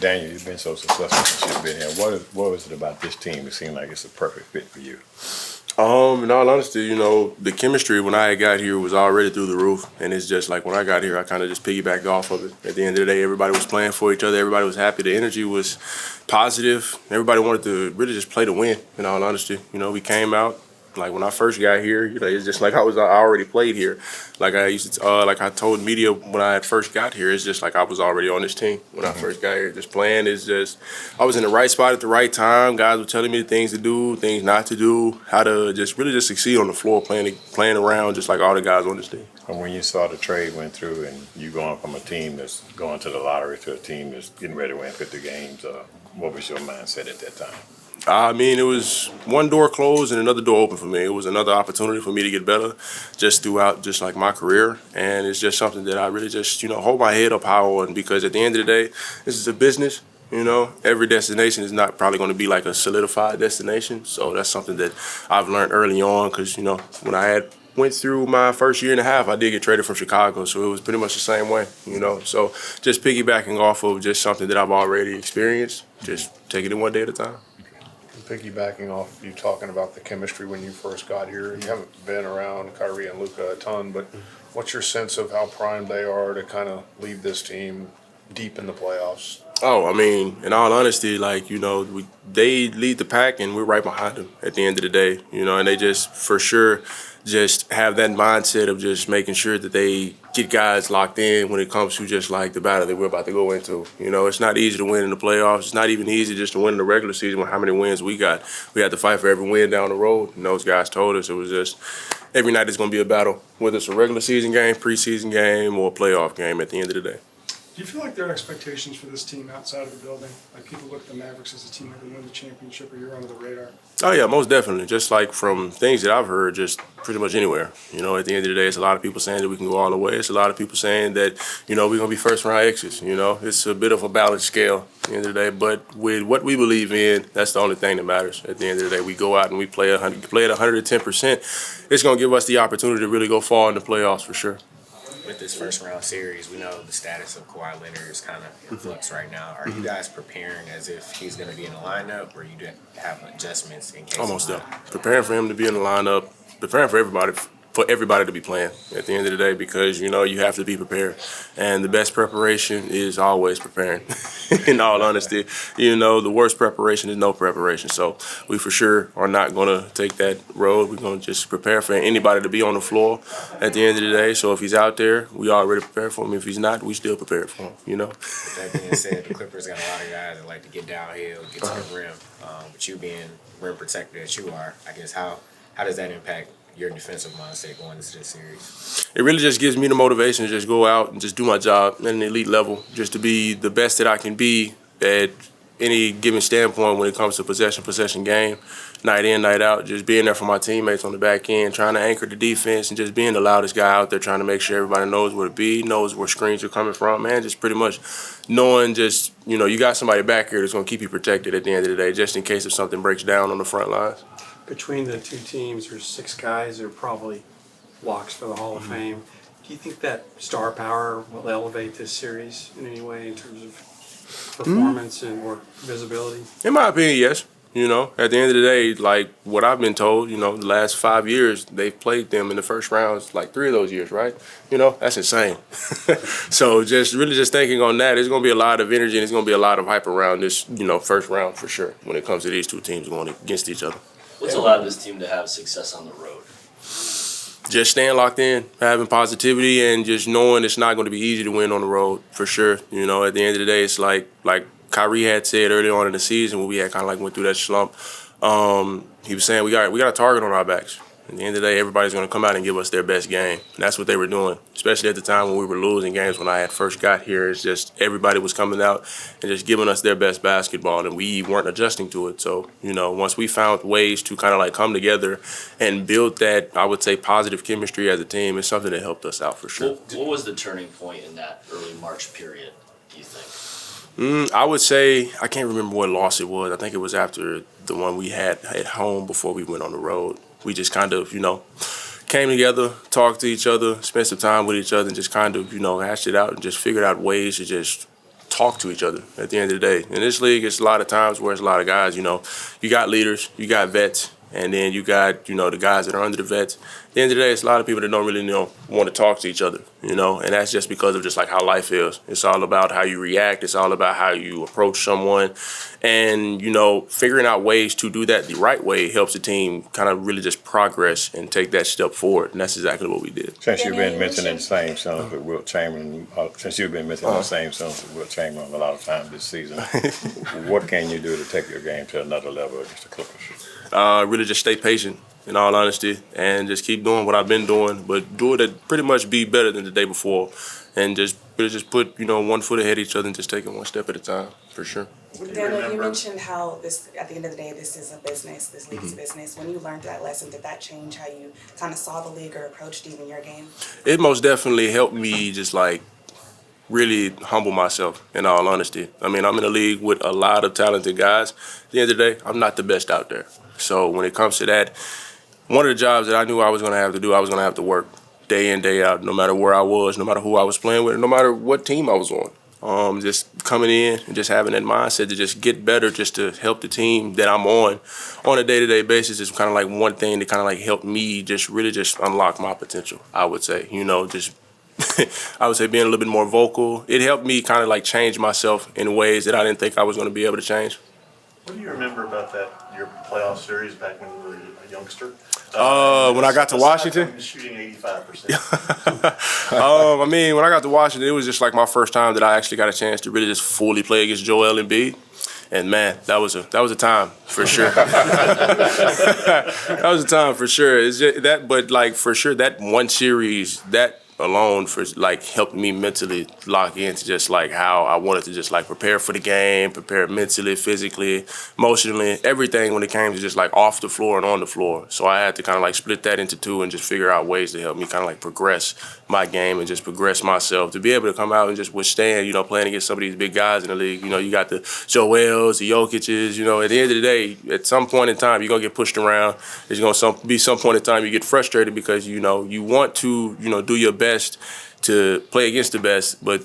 Daniel, you've been so successful since you've been here. What was it about this team that seemed like it's a perfect fit for you? In all honesty, the chemistry when I got here was already through the roof. And it's just like when I got here, I kind of just piggybacked off of it. At the end of the day, everybody was playing for each other. Everybody was happy. The energy was positive. Everybody wanted to really just play to win, in all honesty. We came out. Like when I first got here, it's just like I already played here. Like I used to, like I told media when I first got here, it's just like I was already on this team when I first got here. Just playing is just, I was in the right spot at the right time. Guys were telling me things to do, things not to do, how to just really just succeed on the floor, playing around, just like all the guys on this team. And when you saw the trade went through, and you going from a team that's going to the lottery to a team that's getting ready to win 50 games, what was your mindset at that time? I mean, it was one door closed and another door open for me. It was another opportunity for me to get better just throughout just like my career. And it's just something that I really just, hold my head up high on, because at the end of the day, this is a business. Every destination is not probably going to be like a solidified destination. So that's something that I've learned early on, because, when I went through my first year and a half, I did get traded from Chicago, so it was pretty much the same way, So just piggybacking off of just something that I've already experienced, just taking it one day at a time. Piggybacking off you talking about the chemistry when you first got here, you haven't been around Kyrie and Luka a ton, but what's your sense of how primed they are to kind of lead this team deep in the playoffs? Oh, I mean, in all honesty, they lead the pack and we're right behind them at the end of the day, and they just, for sure, just have that mindset of just making sure that they get guys locked in when it comes to just like the battle that we're about to go into. It's not easy to win in the playoffs. It's not even easy just to win in the regular season with how many wins we got. We had to fight for every win down the road, and those guys told us it was just every night is going to be a battle, whether it's a regular season game, preseason game, or a playoff game at the end of the day. Do you feel like there are expectations for this team outside of the building? Like people look at the Mavericks as a team that can win the championship, or you're under the radar? Oh, yeah, most definitely. Just like from things that I've heard, just pretty much anywhere. At the end of the day, it's a lot of people saying that we can go all the way. It's a lot of people saying that, we're going to be first-round exits. It's a bit of a balanced scale at the end of the day. But with what we believe in, that's the only thing that matters. At the end of the day, we go out and we play at 110%. It's going to give us the opportunity to really go far in the playoffs for sure. With this first round series, we know the status of Kawhi Leonard is kind of in flux right now. Are you guys preparing as if he's going to be in the lineup, or you have adjustments in case? Almost done. Preparing for him to be in the lineup, preparing for everybody to be playing at the end of the day, because you have to be prepared, and the best preparation is always preparing. In all honesty, the worst preparation is no preparation. So we for sure are not going to take that road. We're going to just prepare for anybody to be on the floor at the end of the day. So if he's out there, we already prepared for him. If he's not, we still prepared for him. With that being said, the Clippers got a lot of guys that like to get downhill, get to the rim. With you being rim protector that you are, I guess how does that impact your defensive mindset going into this series? It really just gives me the motivation to just go out and just do my job at an elite level, just to be the best that I can be at any given standpoint when it comes to possession game, night in, night out, just being there for my teammates on the back end, trying to anchor the defense, and just being the loudest guy out there, trying to make sure everybody knows where to be, knows where screens are coming from, man, just pretty much knowing just, you got somebody back here that's going to keep you protected at the end of the day, just in case if something breaks down on the front lines. Between the two teams, there's 6 guys that are probably locks for the Hall of Fame. Do you think that star power will elevate this series in any way in terms of performance and or visibility? In my opinion, yes. At the end of the day, like what I've been told, the last 5 years, they've played them in the first rounds, like 3 of those years, right? That's insane. So just thinking on that, there's going to be a lot of energy and there's going to be a lot of hype around this, first round for sure when it comes to these two teams going against each other. What's allowed this team to have success on the road? Just staying locked in, having positivity, and just knowing it's not going to be easy to win on the road for sure. At the end of the day, it's like Kyrie had said early on in the season when we had kind of like went through that slump. He was saying we got a target on our backs. At the end of the day, everybody's going to come out and give us their best game. And that's what they were doing, especially at the time when we were losing games when I had first got here. It's just everybody was coming out and just giving us their best basketball, and we weren't adjusting to it. So, once we found ways to kind of like come together and build that, I would say, positive chemistry as a team, it's something that helped us out for sure. What was the turning point in that early March period, do you think? I would say, I can't remember what loss it was. I think it was after the one we had at home before we went on the road. We just kind of, came together, talked to each other, spent some time with each other, and just kind of, hashed it out and just figured out ways to just talk to each other at the end of the day. In this league, it's a lot of times where it's a lot of guys, you got leaders, you got vets, and then you got, the guys that are under the vets. At the end of the day, it's a lot of people that don't really want to talk to each other, and that's just because of just like how life is. It's all about how you react. It's all about how you approach someone, and figuring out ways to do that the right way helps the team kind of really just progress and take that step forward, and that's exactly what we did. Since you've been mentioning the same sons with Wilt Chamberlain, since you've been mentioning the same sons with Wilt Chamberlain a lot of times this season, what can you do to take your game to another level against the Clippers? Really just stay patient, in all honesty, and just keep doing what I've been doing, but do it to pretty much be better than the day before, and just put 1 foot ahead of each other and just take it one step at a time, for sure. Daniel, you mentioned how this, at the end of the day, this is a business, this league is a business. When you learned that lesson, did that change how you kind of saw the league or approached even your game? It most definitely helped me just like really humble myself, in all honesty. I mean, I'm in a league with a lot of talented guys. At the end of the day, I'm not the best out there. So when it comes to that, one of the jobs that I knew I was going to have to do, I was going to have to work day in, day out, no matter where I was, no matter who I was playing with, no matter what team I was on. Just coming in and just having that mindset to just get better, just to help the team that I'm on a day-to-day basis is kind of like one thing that kind of like helped me just really just unlock my potential, I would say. Just I would say being a little bit more vocal. It helped me kind of like change myself in ways that I didn't think I was going to be able to change. What do you remember about your playoff series back when you were a youngster? When I got to Washington? Shooting 85%. I mean, when I got to Washington, it was just like my first time that I actually got a chance to really just fully play against Joel Embiid. And man, that was a time for sure. That was a time for sure. It's just that, but like for sure, that one series, that alone for like helped me mentally lock into just like how I wanted to just like prepare for the game, prepare mentally, physically, emotionally, everything when it came to just like off the floor and on the floor. So I had to kind of like split that into two and just figure out ways to help me kind of like progress my game and just progress myself to be able to come out and just withstand, playing against some of these big guys in the league. You got the Joels, the Jokic's, at the end of the day, at some point in time, you're going to get pushed around. There's going to be some point in time you get frustrated because, you want to, do your best to play against the best, but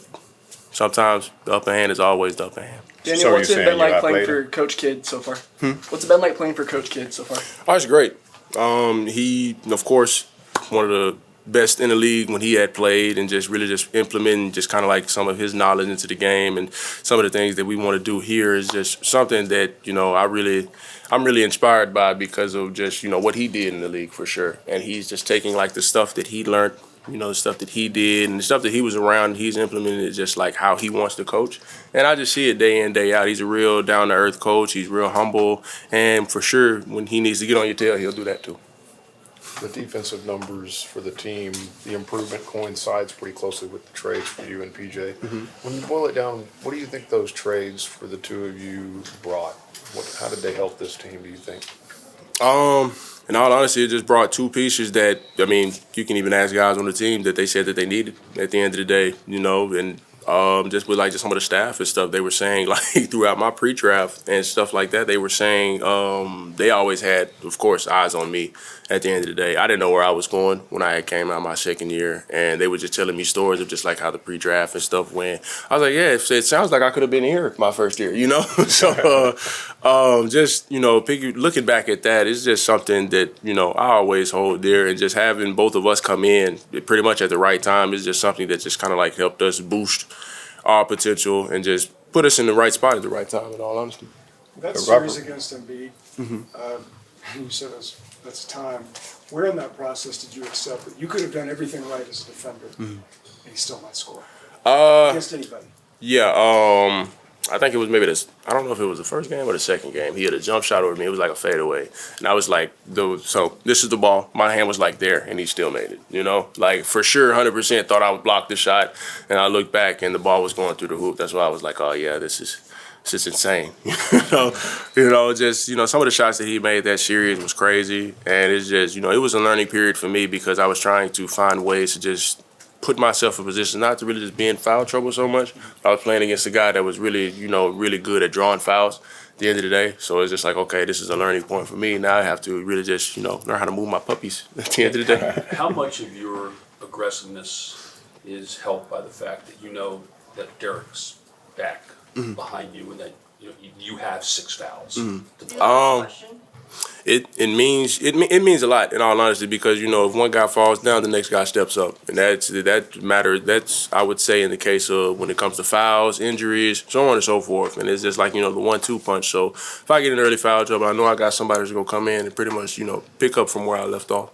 sometimes the upper hand is always the upper hand. Daniel, So what's you're it been saying like you playing outplayed for Coach Kidd so far? What's it been like playing for Coach Kidd so far? Oh, it's great. He, of course, one of the best in the league when he had played, and just really just implementing just kind of like some of his knowledge into the game and some of the things that we want to do here is just something that, I'm really inspired by because of just, what he did in the league for sure. And he's just taking like the stuff that he learned, the stuff that he did and the stuff that he was around, he's implemented it just like how he wants to coach. And I just see it day in, day out. He's a real down-to-earth coach. He's real humble. And for sure, when he needs to get on your tail, he'll do that too. The defensive numbers for the team, the improvement coincides pretty closely with the trades for you and PJ. When you boil it down, what do you think those trades for the two of you brought? How did they help this team, do you think? In all honesty, it just brought two pieces that, I mean, you can even ask guys on the team that they said that they needed at the end of the day, and just with like just some of the staff and stuff, they were saying like throughout my pre-draft and stuff like that, they were saying they always had, of course, eyes on me at the end of the day. I didn't know where I was going when I came out my second year, and they were just telling me stories of just like how the pre-draft and stuff went. I was like, yeah, it sounds like I could have been here my first year, So just, looking back at that, it's just something that, I always hold dear, and just having both of us come in pretty much at the right time is just something that just kind of like helped us boost our potential and just put us in the right spot at the right time, in all honesty. That series against Embiid, you said that's time. Where in that process did you accept that you could have done everything right as a defender and he still might score against anybody? Yeah, I think it was maybe I don't know if it was the first game or the second game. He had a jump shot over me. It was like a fadeaway. And I was like, so this is the ball. My hand was like there, and he still made it, Like, for sure, 100% thought I would block the shot. And I looked back, and the ball was going through the hoop. That's why I was like, oh, yeah, this is insane. Just, some of the shots that he made that series was crazy. And it's just, it was a learning period for me because I was trying to find ways to just put myself in position not to really just be in foul trouble so much. I was playing against a guy that was really, really good at drawing fouls at the end of the day. So it's just like, okay, this is a learning point for me. Now I have to really just, learn how to move my puppies at the end of the day. How much of your aggressiveness is helped by the fact that that Derek's back behind you and that you have 6 fouls? It means a lot, in all honesty, because if one guy falls down, the next guy steps up, and that matters. That's, I would say, in the case of when it comes to fouls, injuries, so on and so forth. And it's just like the 1-2 punch. So if I get an early foul trouble, I know I got somebody who's gonna come in and pretty much pick up from where I left off.